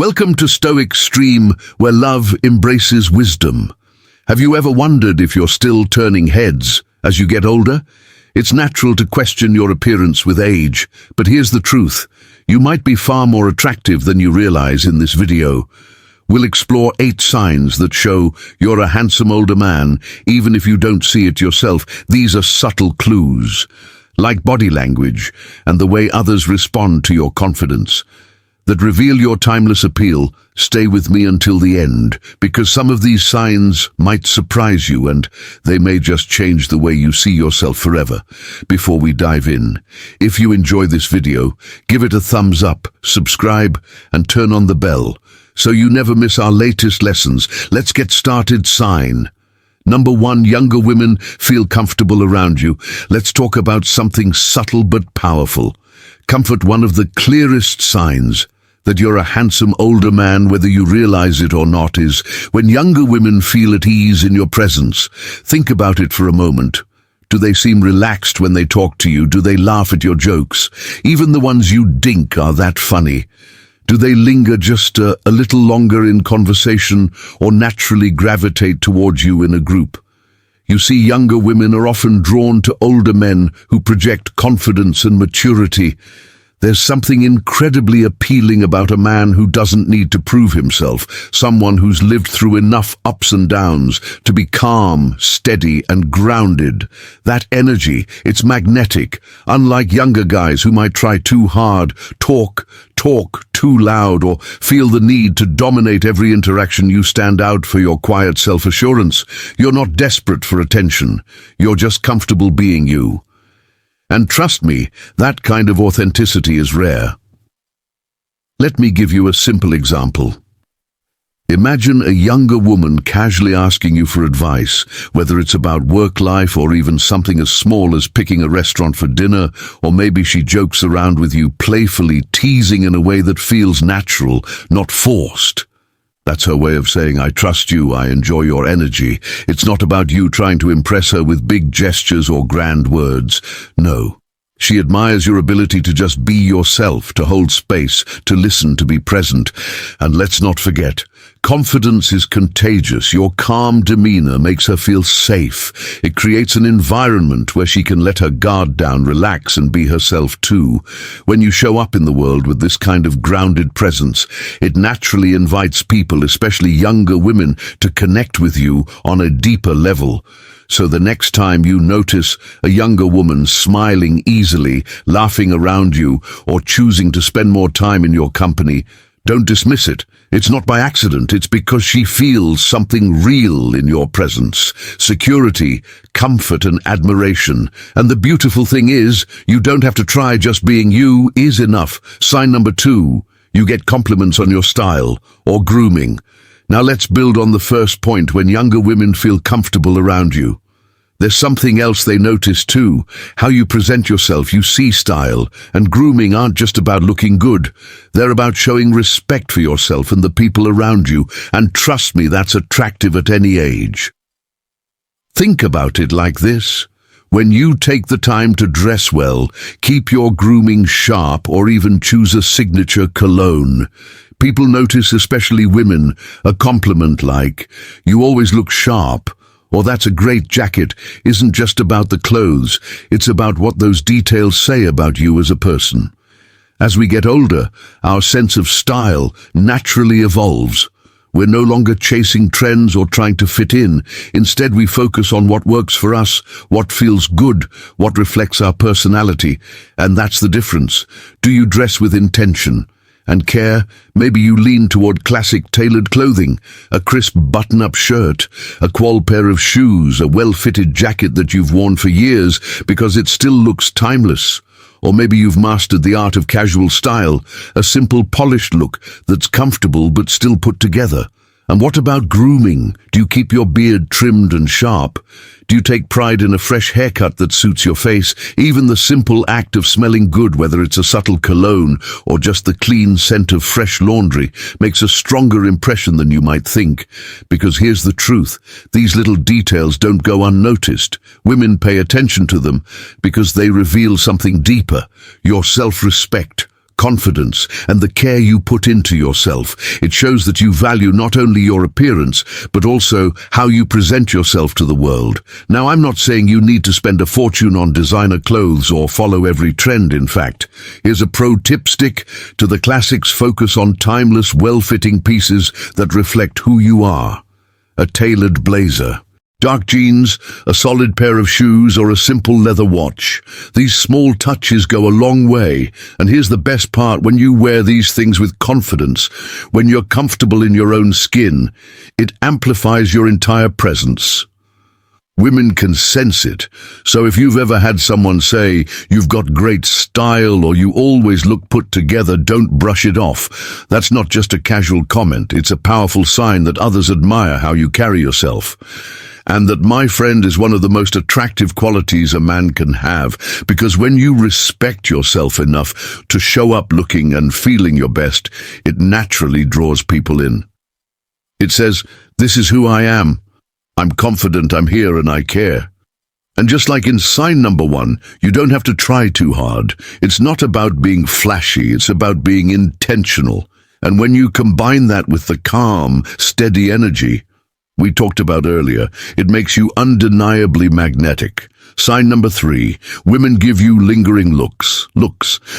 Welcome to Stoic Stream, where love embraces wisdom. Have you ever wondered if you're still turning heads as you get older? It's natural to question your appearance with age, but here's the truth. You might be far more attractive than you realize in this video. We'll explore 8 signs that show you're a handsome older man, even if you don't see it yourself. These are subtle clues, like body language and the way others respond to your confidence, that reveal your timeless appeal. Stay with me until the end, because some of these signs might surprise you and they may just change the way you see yourself forever. Before we dive in, if you enjoy this video, give it a thumbs up, subscribe, and turn on the bell so you never miss our latest lessons. Let's get started. Sign Number 1, younger women feel comfortable around you. Let's talk about something subtle but powerful. Comfort. One of the clearest signs that you're a handsome older man, whether you realize it or not, is when younger women feel at ease in your presence. Think about it for a moment. Do they seem relaxed when they talk to you? Do they laugh at your jokes? Even the ones you dink are that funny. Do they linger just a little longer in conversation or naturally gravitate towards you in a group? You see, younger women are often drawn to older men who project confidence and maturity. There's something incredibly appealing about a man who doesn't need to prove himself, someone who's lived through enough ups and downs to be calm, steady, and grounded. That energy, it's magnetic, unlike younger guys who might try too hard, talk too loud, or feel the need to dominate every interaction. You stand out for your quiet self-assurance. You're not desperate for attention. You're just comfortable being you. And trust me, that kind of authenticity is rare. Let me give you a simple example. Imagine a younger woman casually asking you for advice, whether it's about work life or even something as small as picking a restaurant for dinner, or maybe she jokes around with you playfully, teasing in a way that feels natural, not forced. That's her way of saying, I trust you, I enjoy your energy. It's not about you trying to impress her with big gestures or grand words. No. She admires your ability to just be yourself, to hold space, to listen, to be present. And let's not forget, confidence is contagious. Your calm demeanor makes her feel safe. It creates an environment where she can let her guard down, relax, and be herself too. When you show up in the world with this kind of grounded presence, it naturally invites people, especially younger women, to connect with you on a deeper level. So the next time you notice a younger woman smiling easily, laughing around you, or choosing to spend more time in your company, don't dismiss it. It's not by accident. It's because she feels something real in your presence. Security, comfort, and admiration. And the beautiful thing is, you don't have to try. Just being you is enough. Sign number 2, you get compliments on your style or grooming. Now let's build on the first point. When younger women feel comfortable around you, there's something else they notice too, how you present yourself. You see, style and grooming aren't just about looking good. They're about showing respect for yourself and the people around you. And trust me, that's attractive at any age. Think about it like this. When you take the time to dress well, keep your grooming sharp, or even choose a signature cologne, people notice, especially women, a compliment like, "You always look sharp," or "That's a great jacket," isn't just about the clothes. It's about what those details say about you as a person. As we get older, our sense of style naturally evolves. We're no longer chasing trends or trying to fit in. Instead, we focus on what works for us, what feels good, what reflects our personality. And that's the difference. Do you dress with intention and care? Maybe you lean toward classic tailored clothing, a crisp button-up shirt, a qual pair of shoes, a well-fitted jacket that you've worn for years because it still looks timeless. Or maybe you've mastered the art of casual style, a simple polished look that's comfortable but still put together. And what about grooming? Do you keep your beard trimmed and sharp? Do you take pride in a fresh haircut that suits your face? Even the simple act of smelling good, whether it's a subtle cologne or just the clean scent of fresh laundry, makes a stronger impression than you might think. Because here's the truth, these little details don't go unnoticed. Women pay attention to them because they reveal something deeper, your self-respect, confidence, and the care you put into yourself. It shows that you value not only your appearance, but also how you present yourself to the world. Now, I'm not saying you need to spend a fortune on designer clothes or follow every trend, in fact. Here's a pro tip: stick to the classics, focus on timeless, well-fitting pieces that reflect who you are. A tailored blazer, dark jeans, a solid pair of shoes, or a simple leather watch. These small touches go a long way. And here's the best part: when you wear these things with confidence, when you're comfortable in your own skin, it amplifies your entire presence. Women can sense it. So if you've ever had someone say, "You've got great style," or "You always look put together," don't brush it off. That's not just a casual comment. It's a powerful sign that others admire how you carry yourself. And that, my friend, is one of the most attractive qualities a man can have, because when you respect yourself enough to show up looking and feeling your best, it naturally draws people in. It says, "This is who I am. I'm confident, I'm here, and I care." And just like in sign number 1, you don't have to try too hard. It's not about being flashy, it's about being intentional. And when you combine that with the calm, steady energy we talked about earlier, it makes you undeniably magnetic. Sign number 3, women give you lingering looks.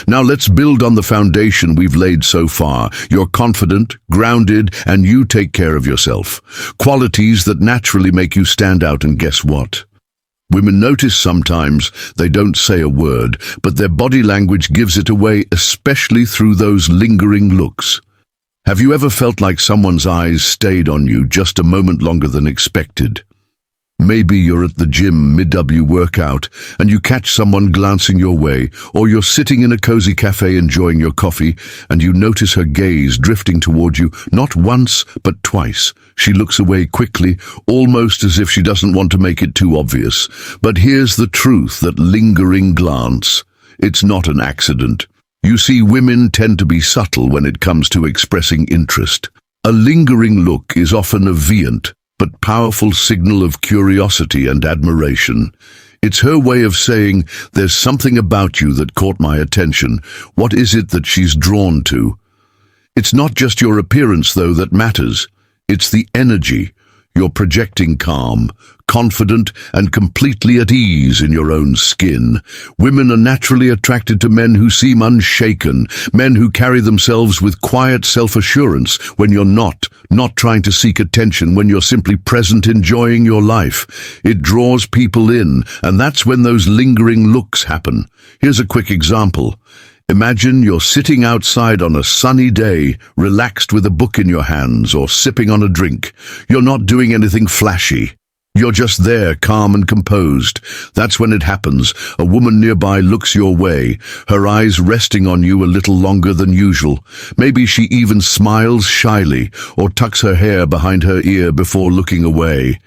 Now let's build on the foundation we've laid so far. You're confident, grounded, and you take care of yourself. Qualities that naturally make you stand out, and guess what? Women notice sometimes. They don't say a word, but their body language gives it away, especially through those lingering looks. Have you ever felt like someone's eyes stayed on you just a moment longer than expected? Maybe you're at the gym mid-workout and you catch someone glancing your way, or you're sitting in a cozy cafe enjoying your coffee and you notice her gaze drifting toward you, not once, but twice. She looks away quickly, almost as if she doesn't want to make it too obvious. But here's the truth: that lingering glance, it's not an accident. You see, women tend to be subtle when it comes to expressing interest. A lingering look is often a veiled but powerful signal of curiosity and admiration. It's her way of saying, "There's something about you that caught my attention." What is it that she's drawn to? It's not just your appearance, though, that matters. It's the energy. You're projecting calm, confident, and completely at ease in your own skin. Women are naturally attracted to men who seem unshaken, men who carry themselves with quiet self-assurance when you're not trying to seek attention, when you're simply present, enjoying your life. It draws people in, and that's when those lingering looks happen. Here's a quick example. Imagine you're sitting outside on a sunny day, relaxed with a book in your hands or sipping on a drink. You're not doing anything flashy. You're just there, calm and composed. That's when it happens. A woman nearby looks your way, her eyes resting on you a little longer than usual. Maybe she even smiles shyly or tucks her hair behind her ear before looking away.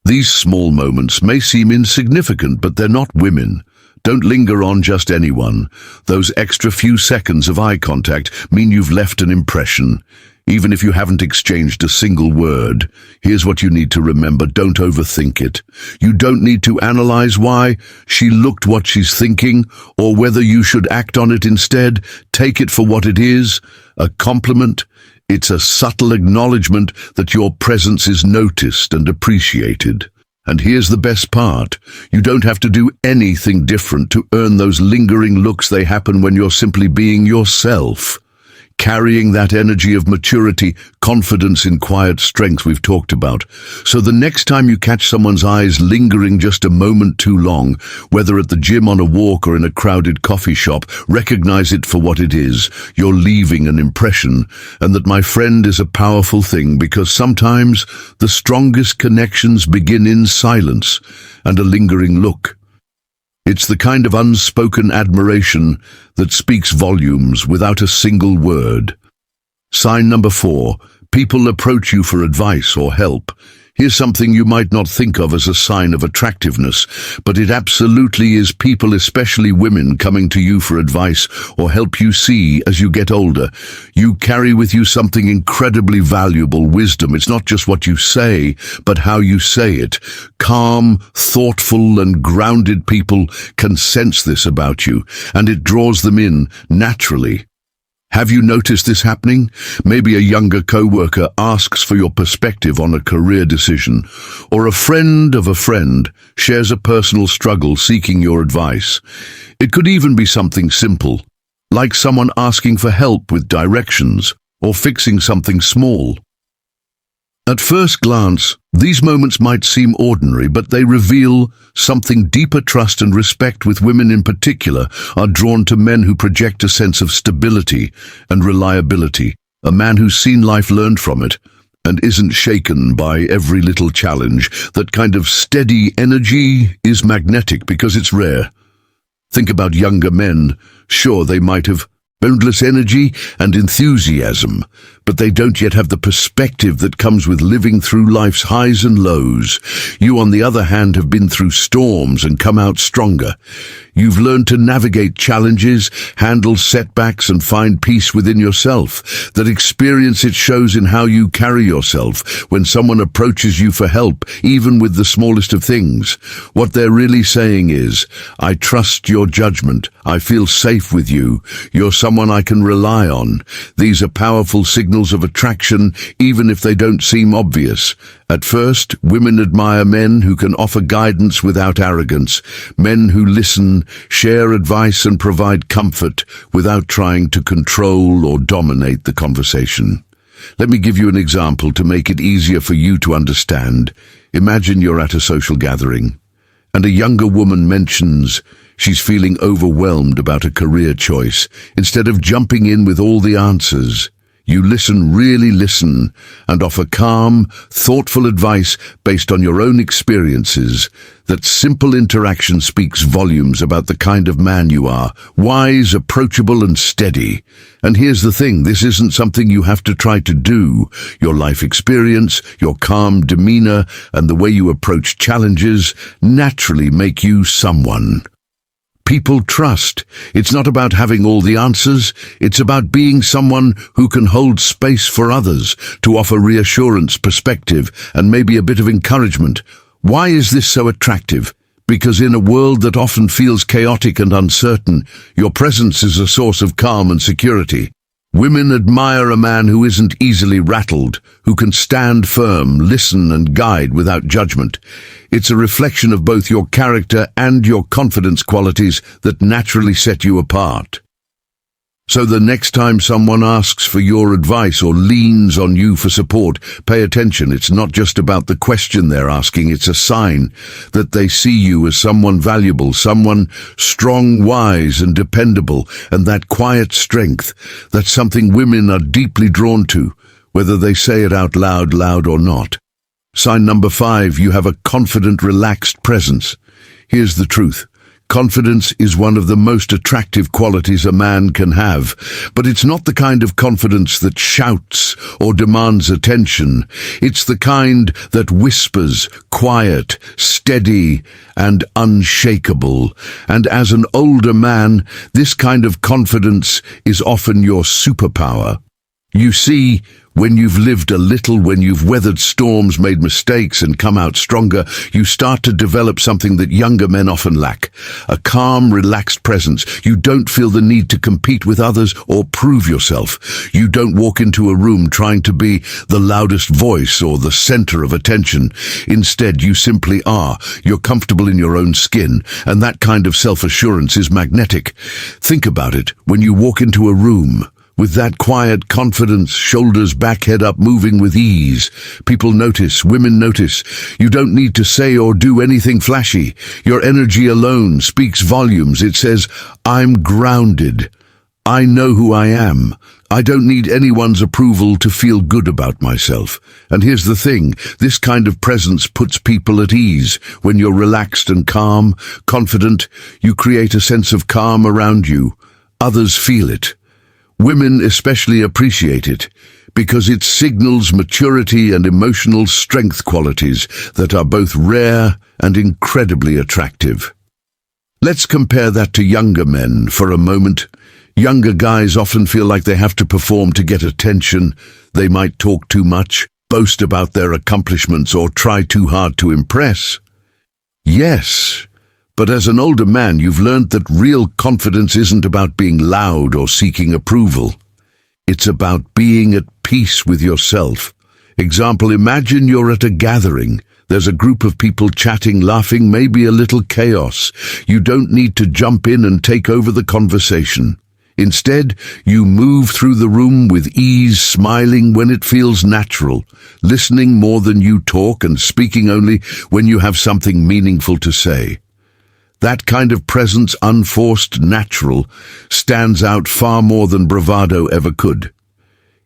These small moments may seem insignificant, but they're not women. Don't linger on just anyone. Those extra few seconds of eye contact mean you've left an impression, even if you haven't exchanged a single word. Here's what you need to remember: don't overthink it. You don't need to analyze why she looked what she's thinking, or whether you should act on it instead. Take it for what it is, a compliment. It's a subtle acknowledgement that your presence is noticed and appreciated. And here's the best part: you don't have to do anything different to earn those lingering looks. They happen when you're simply being yourself, carrying that energy of maturity, confidence in quiet strength we've talked about. So the next time you catch someone's eyes lingering just a moment too long, whether at the gym, on a walk, or in a crowded coffee shop, recognize it for what it is. You're leaving an impression, and that, my friend, is a powerful thing, because sometimes the strongest connections begin in silence and a lingering look. It's the kind of unspoken admiration that speaks volumes without a single word. Sign number 4, people approach you for advice or help. Here's something you might not think of as a sign of attractiveness, but it absolutely is. People, especially women, coming to you for advice or help. You see, as you get older, you carry with you something incredibly valuable: wisdom. It's not just what you say, but how you say it. Calm, thoughtful, and grounded people can sense this about you, and it draws them in naturally. Have you noticed this happening? Maybe a younger coworker asks for your perspective on a career decision, or a friend of a friend shares a personal struggle seeking your advice. It could even be something simple, like someone asking for help with directions or fixing something small. At first glance, these moments might seem ordinary, but they reveal something deeper. Trust and respect with women in particular are drawn to men who project a sense of stability and reliability, a man who's seen life, learned from it, and isn't shaken by every little challenge. That kind of steady energy is magnetic because it's rare. Think about younger men. Sure, they might have boundless energy and enthusiasm, but they don't yet have the perspective that comes with living through life's highs and lows. You, on the other hand, have been through storms and come out stronger. You've learned to navigate challenges, handle setbacks, and find peace within yourself. That experience, it shows in how you carry yourself when someone approaches you for help, even with the smallest of things. What they're really saying is, I trust your judgment. I feel safe with you. You're someone I can rely on. These are powerful signals of attraction, even if they don't seem obvious. At first, women admire men who can offer guidance without arrogance, men who listen, share advice, and provide comfort without trying to control or dominate the conversation. Let me give you an example to make it easier for you to understand. Imagine you're at a social gathering, and a younger woman mentions she's feeling overwhelmed about a career choice. Instead of jumping in with all the answers, you listen, really listen, and offer calm, thoughtful advice based on your own experiences. That simple interaction speaks volumes about the kind of man you are: wise, approachable, and steady. And here's the thing, this isn't something you have to try to do. Your life experience, your calm demeanor, and the way you approach challenges naturally make you someone people trust. It's not about having all the answers. It's about being someone who can hold space for others, to offer reassurance, perspective, and maybe a bit of encouragement. Why is this so attractive? Because in a world that often feels chaotic and uncertain, your presence is a source of calm and security. Women admire a man who isn't easily rattled, who can stand firm, listen, and guide without judgment. It's a reflection of both your character and your confidence, qualities that naturally set you apart. So the next time someone asks for your advice or leans on you for support, pay attention. It's not just about the question they're asking, it's a sign that they see you as someone valuable, someone strong, wise, and dependable. And that quiet strength, that's something women are deeply drawn to, whether they say it out loud or not. Sign number 5, you have a confident, relaxed presence. Here's the truth. Confidence is one of the most attractive qualities a man can have, but it's not the kind of confidence that shouts or demands attention. It's the kind that whispers, quiet, steady, and unshakable. And as an older man, this kind of confidence is often your superpower. You see, when you've lived a little, when you've weathered storms, made mistakes, and come out stronger, you start to develop something that younger men often lack: a calm, relaxed presence. You don't feel the need to compete with others or prove yourself. You don't walk into a room trying to be the loudest voice or the center of attention. Instead, you simply are. You're comfortable in your own skin, and that kind of self-assurance is magnetic. Think about it. When you walk into a room with that quiet confidence, shoulders back, head up, moving with ease, people notice, women notice. You don't need to say or do anything flashy. Your energy alone speaks volumes. It says, I'm grounded. I know who I am. I don't need anyone's approval to feel good about myself. And here's the thing, this kind of presence puts people at ease. When you're relaxed and calm, confident, you create a sense of calm around you. Others feel it. Women especially appreciate it because it signals maturity and emotional strength, qualities that are both rare and incredibly attractive. Let's compare that to younger men for a moment. Younger guys often feel like they have to perform to get attention. They might talk too much, boast about their accomplishments, or try too hard to impress. Yes, but as an older man, you've learned that real confidence isn't about being loud or seeking approval. It's about being at peace with yourself. Example, imagine you're at a gathering. There's a group of people chatting, laughing, maybe a little chaos. You don't need to jump in and take over the conversation. Instead, you move through the room with ease, smiling when it feels natural, listening more than you talk and speaking only when you have something meaningful to say. That kind of presence, unforced, natural, stands out far more than bravado ever could.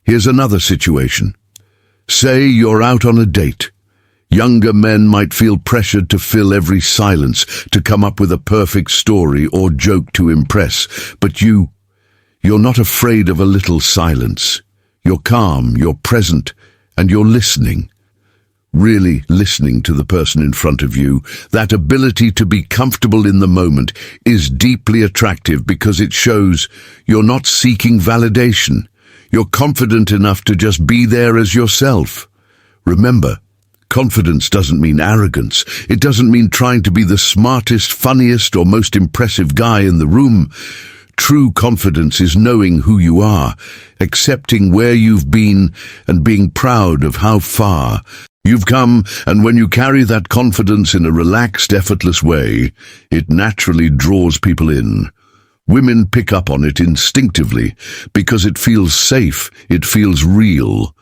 Here's another situation. Say you're out on a date. Younger men might feel pressured to fill every silence, to come up with a perfect story or joke to impress, but you're not afraid of a little silence. You're calm, you're present, and you're listening. Really listening to the person in front of you. That ability to be comfortable in the moment is deeply attractive because it shows you're not seeking validation. You're confident enough to just be there as yourself. Remember, confidence doesn't mean arrogance. It doesn't mean trying to be the smartest, funniest, or most impressive guy in the room. True confidence is knowing who you are, accepting where you've been, and being proud of how far you've come. And when you carry that confidence in a relaxed, effortless way, it naturally draws people in. Women pick up on it instinctively because it feels safe, it feels real.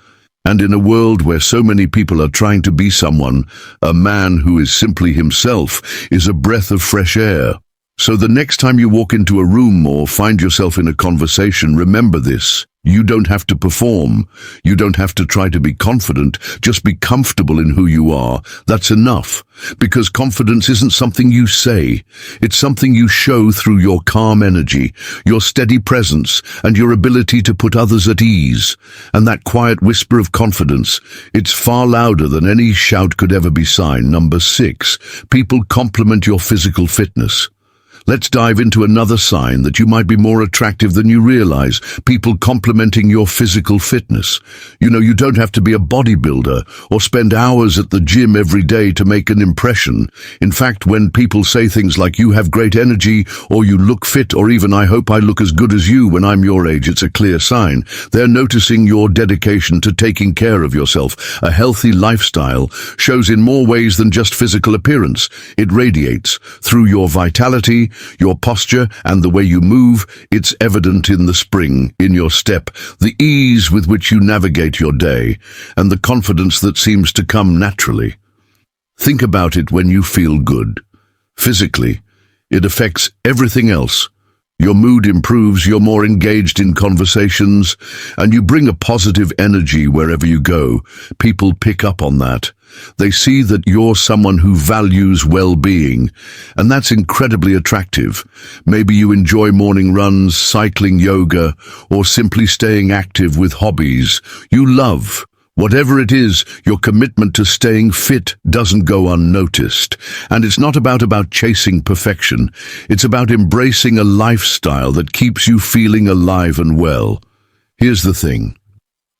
And in a world where so many people are trying to be someone, a man who is simply himself is a breath of fresh air. So the next time you walk into a room or find yourself in a conversation, remember this. You don't have to perform. You don't have to try to be confident. Just be comfortable in who you are. That's enough. Because confidence isn't something you say. It's something you show through your calm energy, your steady presence, and your ability to put others at ease. And that quiet whisper of confidence, it's far louder than any shout could ever be. Sign number 6. People compliment your physical fitness. Let's dive into another sign that you might be more attractive than you realize. People complimenting your physical fitness. You don't have to be a bodybuilder or spend hours at the gym every day to make an impression. In fact, when people say things like "you have great energy" or "you look fit," or even "I hope I look as good as you when I'm your age," it's a clear sign. They're noticing your dedication to taking care of yourself. A healthy lifestyle shows in more ways than just physical appearance. It radiates through your vitality, your posture, and the way you move. It's evident in the spring, in your step, the ease with which you navigate your day, and the confidence that seems to come naturally. Think about it when you feel good. Physically, it affects everything else. Your mood improves, you're more engaged in conversations, and you bring a positive energy wherever you go. People pick up on that. They see that you're someone who values well-being, and that's incredibly attractive. Maybe you enjoy morning runs, cycling, yoga, or simply staying active with hobbies you love. Whatever it is, your commitment to staying fit doesn't go unnoticed. And it's not about chasing perfection. It's about embracing a lifestyle that keeps you feeling alive and well. Here's the thing.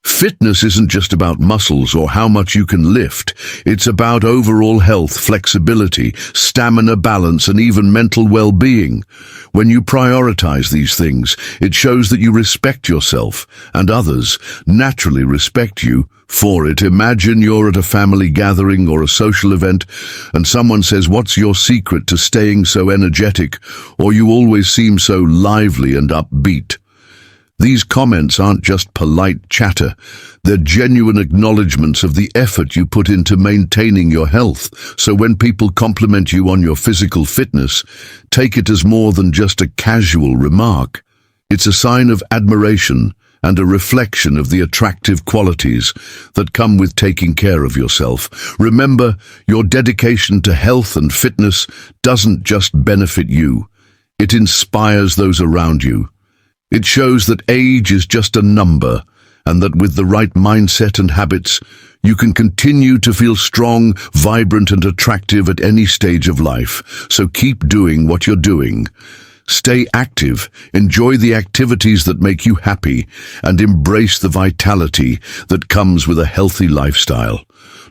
Fitness isn't just about muscles or how much you can lift. It's about overall health, flexibility, stamina, balance, and even mental well-being. When you prioritize these things, it shows that you respect yourself, and others naturally respect you for it. Imagine you're at a family gathering or a social event, and someone says, "What's your secret to staying so energetic?" Or "You always seem so lively and upbeat." These comments aren't just polite chatter. They're genuine acknowledgements of the effort you put into maintaining your health. So when people compliment you on your physical fitness, take it as more than just a casual remark. It's a sign of admiration and a reflection of the attractive qualities that come with taking care of yourself. Remember, your dedication to health and fitness doesn't just benefit you. It inspires those around you. It shows that age is just a number, and that with the right mindset and habits, you can continue to feel strong, vibrant, and attractive at any stage of life. So keep doing what you're doing. Stay active, enjoy the activities that make you happy, and embrace the vitality that comes with a healthy lifestyle.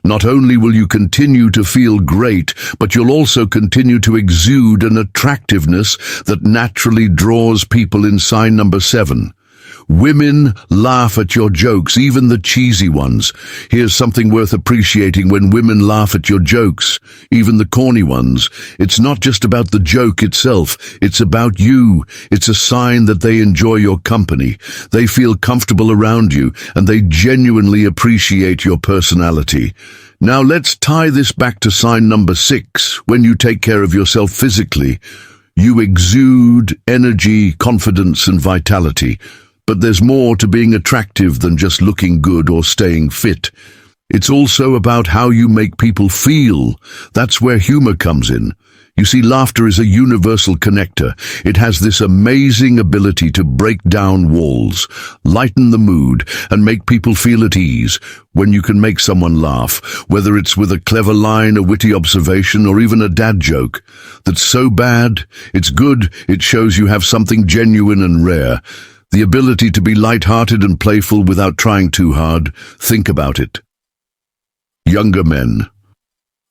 Not only will you continue to feel great, but you'll also continue to exude an attractiveness that naturally draws people in. Sign number 7. Women laugh at your jokes, even the cheesy ones. Here's something worth appreciating: when women laugh at your jokes, even the corny ones, it's not just about the joke itself, it's about you. It's a sign that they enjoy your company, they feel comfortable around you, and they genuinely appreciate your personality. Now let's tie this back to sign number 6. When you take care of yourself physically, you exude energy, confidence, and vitality. But there's more to being attractive than just looking good or staying fit. It's also about how you make people feel. That's where humor comes in. You see, laughter is a universal connector. It has this amazing ability to break down walls, lighten the mood, and make people feel at ease. When you can make someone laugh, whether it's with a clever line, a witty observation, or even a dad joke that's so bad it's good, it shows you have something genuine and rare. The ability to be light-hearted and playful without trying too hard. Think about it. Younger men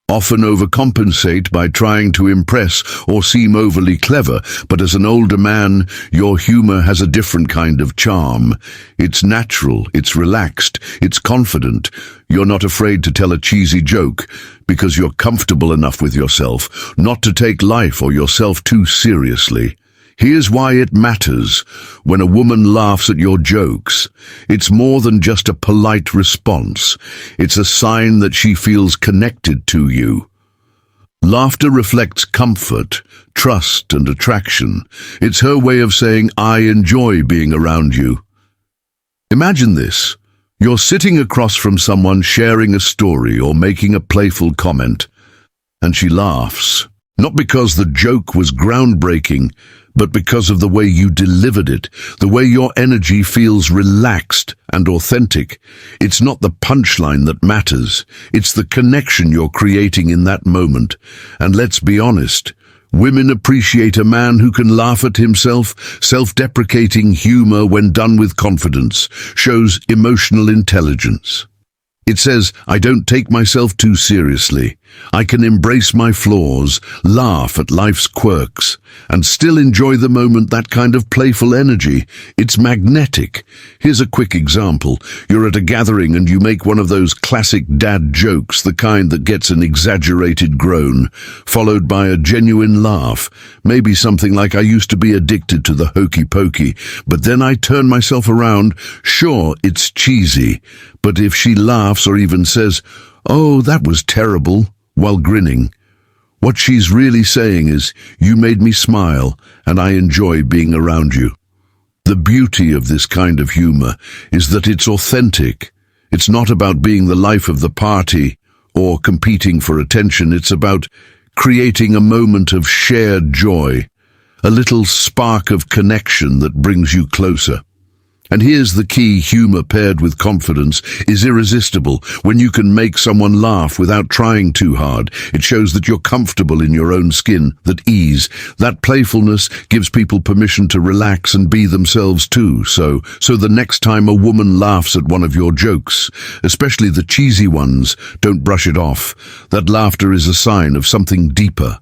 often overcompensate by trying to impress or seem overly clever, but as an older man, your humor has a different kind of charm. It's natural, it's relaxed, it's confident. You're not afraid to tell a cheesy joke because you're comfortable enough with yourself not to take life or yourself too seriously. Here's why it matters. When a woman laughs at your jokes, it's more than just a polite response. It's a sign that she feels connected to you. Laughter reflects comfort, trust, and attraction. It's her way of saying, "I enjoy being around you." Imagine this. You're sitting across from someone sharing a story or making a playful comment, and she laughs. Not because the joke was groundbreaking, but because of the way you delivered it, the way your energy feels relaxed and authentic. It's not the punchline that matters, it's the connection you're creating in that moment. And let's be honest, women appreciate a man who can laugh at himself. Self-deprecating humor, when done with confidence, shows emotional intelligence. It says, I don't take myself too seriously. I can embrace my flaws, laugh at life's quirks, and still enjoy the moment. That kind of playful energy, it's magnetic. Here's a quick example. You're at a gathering and you make one of those classic dad jokes, the kind that gets an exaggerated groan, followed by a genuine laugh. Maybe something like, "I used to be addicted to the hokey pokey, but then I turned myself around." Sure, it's cheesy, but if she laughs or even says, "Oh, that was terrible," while grinning, what she's really saying is, "You made me smile, and I enjoy being around you." The beauty of this kind of humor is that it's authentic. It's not about being the life of the party or competing for attention. It's about creating a moment of shared joy, a little spark of connection that brings you closer. And here's the key: humor paired with confidence is irresistible. When you can make someone laugh without trying too hard, it shows that you're comfortable in your own skin, that ease, that playfulness gives people permission to relax and be themselves too. So the next time a woman laughs at one of your jokes, especially the cheesy ones, don't brush it off. That laughter is a sign of something deeper.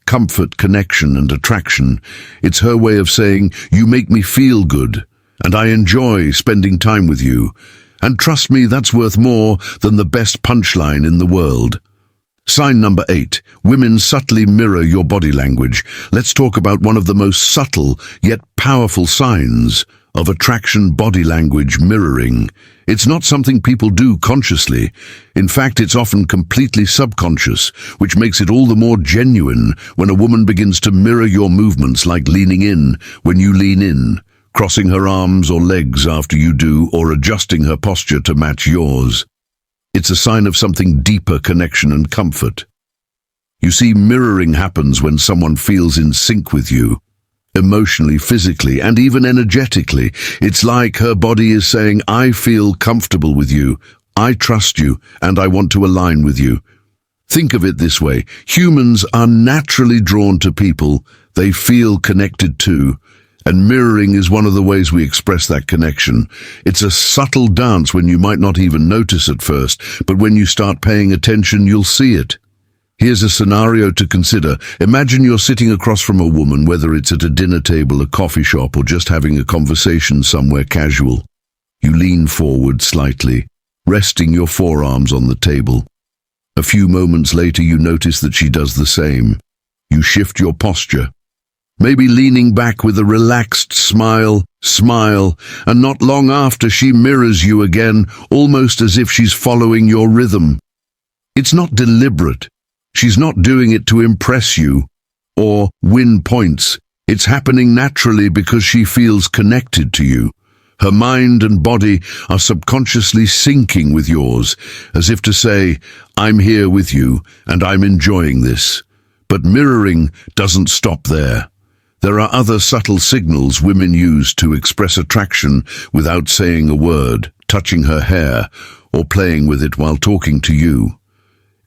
Comfort, connection, and attraction. It's her way of saying, "You make me feel good, and I enjoy spending time with you." And trust me, that's worth more than the best punchline in the world. Sign number 8. Women subtly mirror your body language. Let's talk about one of the most subtle yet powerful signs of attraction: body language mirroring. It's not something people do consciously. In fact, it's often completely subconscious, which makes it all the more genuine when a woman begins to mirror your movements, like leaning in when you lean in, crossing her arms or legs after you do, or adjusting her posture to match yours. It's a sign of something deeper: connection and comfort. You see, mirroring happens when someone feels in sync with you, emotionally, physically, and even energetically. It's like her body is saying, "I feel comfortable with you, I trust you, and I want to align with you." Think of it this way: humans are naturally drawn to people they feel connected to, and mirroring is one of the ways we express that connection. It's a subtle dance when you might not even notice at first, but when you start paying attention, you'll see it. Here's a scenario to consider. Imagine you're sitting across from a woman, whether it's at a dinner table, a coffee shop, or just having a conversation somewhere casual. You lean forward slightly, resting your forearms on the table. A few moments later, you notice that she does the same. You shift your posture, maybe leaning back with a relaxed smile, and not long after she mirrors you again, almost as if she's following your rhythm. It's not deliberate. She's not doing it to impress you or win points. It's happening naturally because she feels connected to you. Her mind and body are subconsciously syncing with yours, as if to say, I'm here with you and I'm enjoying this. But mirroring doesn't stop there. There are other subtle signals women use to express attraction without saying a word, touching her hair, or playing with it while talking to you.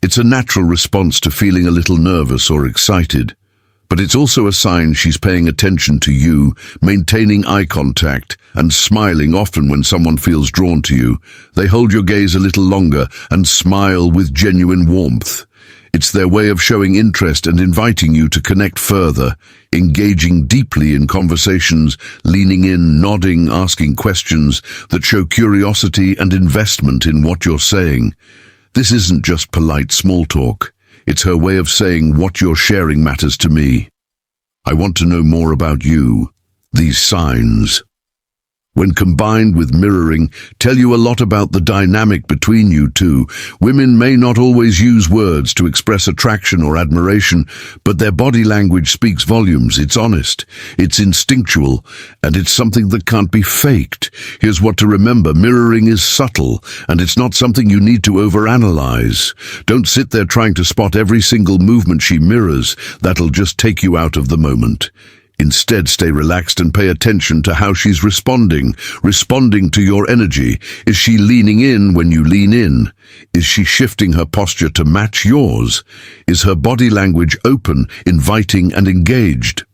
It's a natural response to feeling a little nervous or excited, but it's also a sign she's paying attention to you, maintaining eye contact and smiling. Often when someone feels drawn to you, they hold your gaze a little longer and smile with genuine warmth. It's their way of showing interest and inviting you to connect further, engaging deeply in conversations, leaning in, nodding, asking questions that show curiosity and investment in what you're saying. This isn't just polite small talk. It's her way of saying what you're sharing matters to me. I want to know more about you. These signs, when combined with mirroring, tell you a lot about the dynamic between you two. Women may not always use words to express attraction or admiration, but their body language speaks volumes. It's honest, it's instinctual, and it's something that can't be faked. Here's what to remember. Mirroring is subtle, and it's not something you need to overanalyze. Don't sit there trying to spot every single movement she mirrors. That'll just take you out of the moment. Instead, stay relaxed and pay attention to how she's responding to your energy. Is she leaning in when you lean in? Is she shifting her posture to match yours? Is her body language open, inviting, and engaged?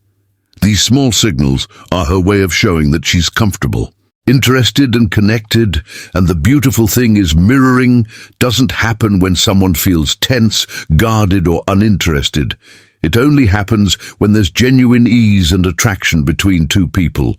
These small signals are her way of showing that she's comfortable, interested, and connected. And the beautiful thing is, mirroring doesn't happen when someone feels tense, guarded, or uninterested. It only happens when there's genuine ease and attraction between two people.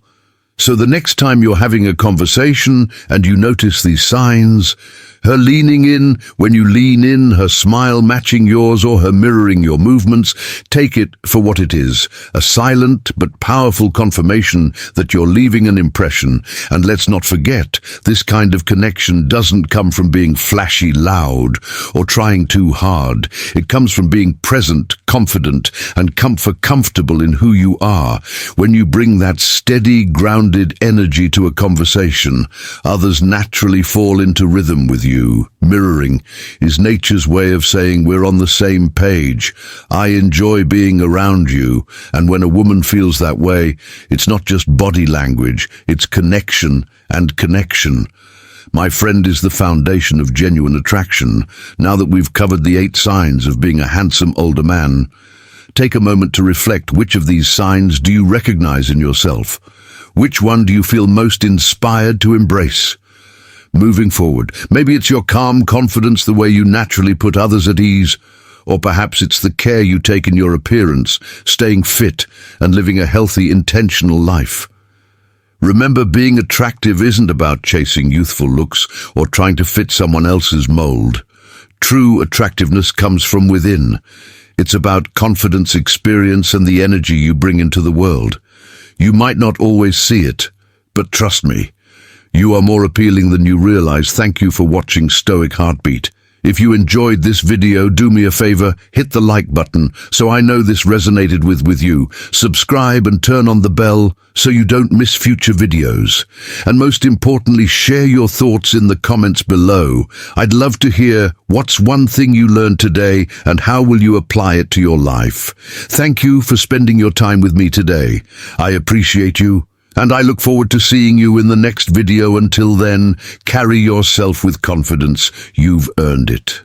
So the next time you're having a conversation and you notice these signs, her leaning in when you lean in, her smile matching yours, or her mirroring your movements, take it for what it is, a silent but powerful confirmation that you're leaving an impression. And let's not forget, this kind of connection doesn't come from being flashy, loud, or trying too hard. It comes from being present, confident, and comfortable in who you are. When you bring that steady, grounded energy to a conversation, others naturally fall into rhythm with you. Mirroring is nature's way of saying we're on the same page. I enjoy being around you. And when a woman feels that way, it's not just body language, it's connection and connection. My friend, is the foundation of genuine attraction. Now that we've covered the 8 signs of being a handsome older man, take a moment to reflect. Which of these signs do you recognize in yourself? Which one do you feel most inspired to embrace? Moving forward, maybe it's your calm confidence, the way you naturally put others at ease, or perhaps it's the care you take in your appearance, staying fit and living a healthy, intentional life. Remember, being attractive isn't about chasing youthful looks or trying to fit someone else's mold. True attractiveness comes from within. It's about confidence, experience, and the energy you bring into the world. You might not always see it, but trust me, you are more appealing than you realize. Thank you for watching Stoic Heartbeat. If you enjoyed this video, do me a favor, hit the like button so I know this resonated with you. Subscribe and turn on the bell so you don't miss future videos. And most importantly, share your thoughts in the comments below. I'd love to hear what's one thing you learned today and how will you apply it to your life. Thank you for spending your time with me today. I appreciate you. And I look forward to seeing you in the next video. Until then, carry yourself with confidence. You've earned it.